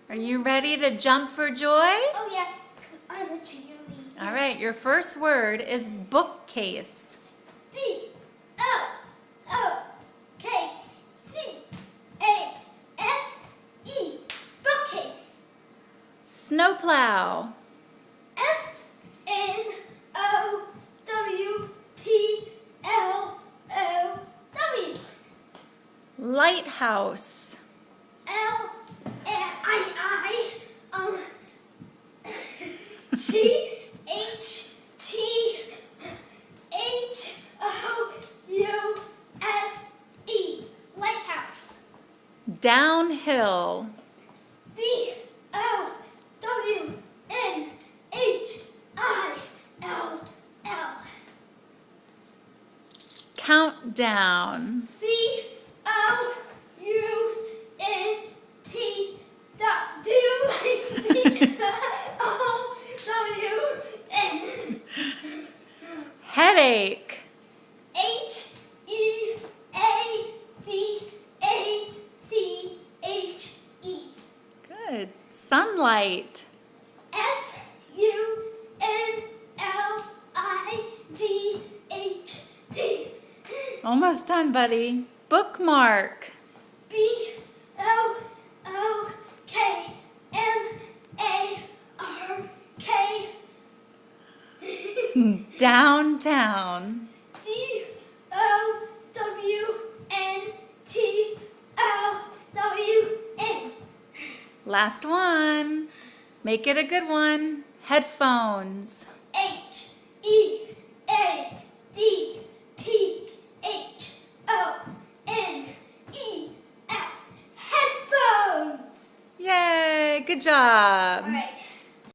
Are you ready to jump for joy? Oh yeah, because I'm a cheerleader. All right, your first word is bookcase. B-O-O-K-C-A-S-E. Bookcase. Snowplow. S-N-O-W-P-L-O-W. Lighthouse. G-H-T-H-O-U-S-E. Lighthouse. Downhill. D-O-W-N-H-I-L-L. Countdown. C-O-U-N-T-W-O-W-N. Headache. H-E-A-D-A-C-H-E. Good. Sunlight. S-U-N-L-I-G-H-T. Almost done, buddy. Bookmark. B-O-O-K-M-A-R-K. Downtown. D-O-W-N-T-O-W-N. Last one. Make it a good one. Headphones. H-E-A-D-P-H-O-N-E-S. Headphones. Yay, good job. All right.